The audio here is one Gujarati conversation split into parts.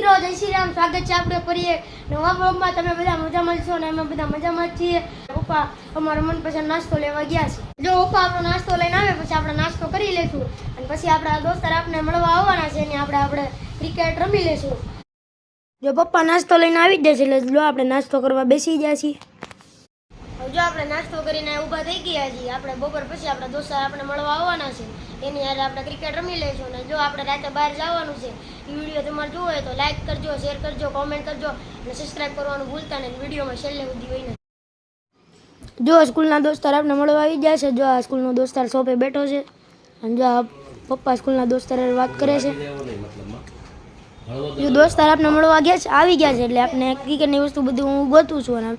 મિત્રો જય શ્રી રામ, સ્વાગત છે આપણે ફરી એક નવા બ્લોગમાં। તમે બધા મજામાં છો ને અમે બધા મજામાં જ છીએ। પપ્પા અમારો મનપસંદ નાસ્તો લેવા ગયા છે। જો પપ્પા આપણો નાસ્તો લઈને આવે પછી આપણે નાસ્તો કરી લેશું અને પછી આપણા દોસ્તાર આપણે મળવા આવવાના છે ને આપણે ક્રિકેટ રમી લેશું। જો પપ્પા નાસ્તો લઈને આવી જ જશે એટલે જો આપણે નાસ્તો કરવા બેસી ગયા છીએ। જો આપણે નાસ્તો કરીને ઊભા થઈ ગયા છીએ। આપણે બપોર પછી આપણા દોસ્તાર આપણે મળવા આવવાના છે, એની યાર આપણે ક્રિકેટ રમી લઈશું। અને જો આપણે રાતે બહાર જવાનું છે। એ વિડીયો તમારે જોવો હોય તો લાઈક કરજો, શેર કરજો, કોમેન્ટ કરજો અને સબસ્ક્રાઇબ કરવાનું ભૂલતા નહીં। વિડીયોમાં છેલ્લે સુધી હોય ને જો સ્કૂલના દોસ્તાર આપણે મળવા આવી ગયા છે। જો આ સ્કૂલનો દોસ્તાર શોપે બેઠો છે અને જો પપ્પા સ્કૂલના દોસ્તાર વાત કરે છે। જો દોસ્તાર આપણે મળવા ગયા છે, આવી ગયા છે એટલે આપણે ક્રિકેટની વસ્તુ બધું હું ગોતું છું અને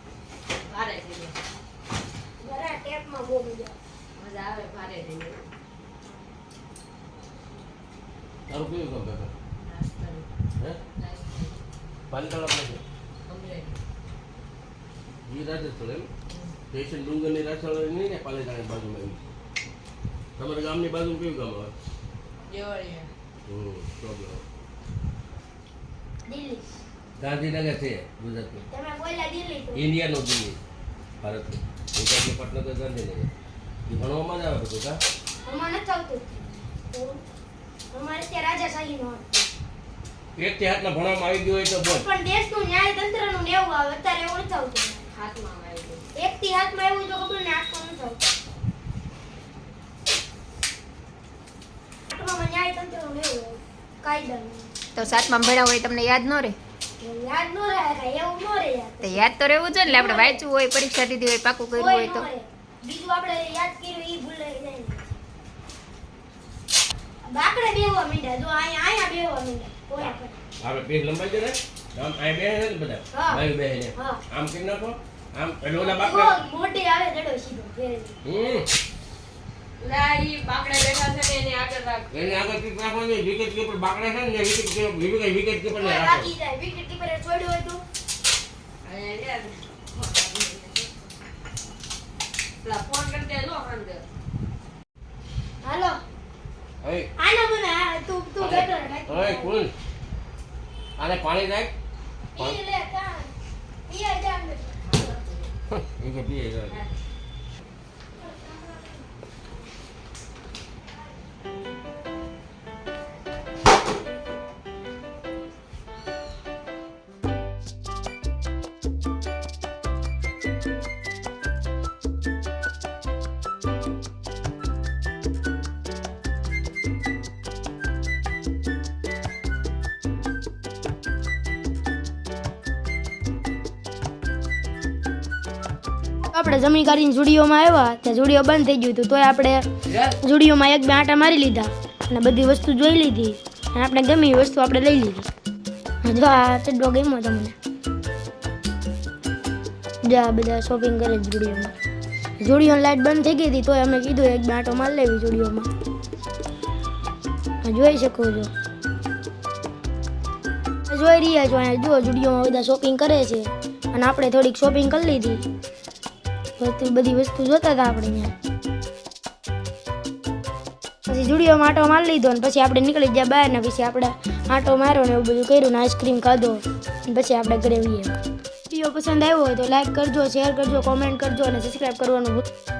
સ્ટેશન ડુંગરની રાસળ નહીં ને પાલેતાણી બાજુમાં તમારા ગામની બાજુ કયું ગામ આવે? ગાંધીનગર છે ગુજરાતનું, ઇન્ડિયાનું દિલ્હી, ભારતનું ગુજરાતનું પાટનગર ગાંધીનગર। એ ભણવામાં જ આવે બધું કા? એક થી હાથમાં ભણવામાં આવી ગયું હોય તો બોલ, પણ દેશનું ન્યાય તંત્રનું ને એવું આવે અત્યારે એવું નથી આવતું હાથમાં આવે એક થી હાથમાં એવું તો ખબર ને હાથમાં નથી આવતું હાથમાં ન્યાય તંત્રનું ને એવું કાયદાનું તો સાતમાં ભણ્યા હોય તમને યાદ ન રહે? યાદ ન રહે એવું ન રહે યાર, તો યાદ તો રહેવું જોઈએ ને। આપણે વાંચવું હોય, પરીક્ષા દીધી હોય, પાકું કર્યું હોય તો બીજું આપણે યાદ કર્યું ઈ ભૂલાઈ જાય ને। બાકડે બેહવા માંડ્યા, જો અહીંયા બેહવા માંડ્યા કોલા પર આપણે પેજ લંબાઈ જાય ને આમ આ બે ને બધા ભાઈ બે ને આમ કરી નાખો, આમ એલોલા બાકડા મોઢે આવે દડો સીધો ફેરે લા ઈ બાકડા બેઠા છે ને એને આગળ રાખ, એને આગળ ટીપ રાખવાની। વિકેટ કીપર બાકડા છે ને વિકેટ કીપર ને રાખો, રાખી જાય વિકેટ કીપરે છોડ્યો હોય તો અહીંયા લા ફોન કરી દે લો અંદર હાલો ઓય આના મને તું બેઠો રહે ઓય કુલ આને પાણી નાખ, ઈ લે કા ઈ આ જાન એ કે પીએ જાય। આપણે જમી કાઢીને જુડીઓમાં આવ્યા ત્યાં જુડીઓ બંધ થઈ ગયું હતું, તોય આપણે જુડીઓમાં એક બે આંટા મારી લીધા અને બધી વસ્તુ જોઈ લીધી અને આપણે ગમી વસ્તુ આપણે લઈ લીધી। જો આ ચડ્ડો ગમ્યો તમને, જો આ બધા શોપિંગ કરે જુડીઓમાં। જુડીઓની લાઈટ બંધ થઈ ગઈ હતી તોય અમે કીધું એક બે આંટો મારી લેવી જુડીઓમાં, જોઈ શકો છો જોઈ રહ્યા છો અહીંયા જુઓ જુડીઓમાં બધા શોપિંગ કરે છે અને આપણે થોડીક શોપિંગ કરી લીધી, બધી વસ્તુ જોતા હતા આપણે અહીંયા। પછી જુડીઓમાં આંટો મારી લીધો અને પછી આપણે નીકળી ગયા બહાર ને પછી આપણે આંટો માર્યો ને એવું બધું કર્યું ને આઈસ્ક્રીમ ખાધો અને પછી આપણે ઘરે આવીએ। વિડીયો પસંદ આવ્યો હોય તો લાઈક કરજો, શેર કરજો, કોમેન્ટ કરજો અને સબસ્ક્રાઈબ કરવાનું ભૂલતા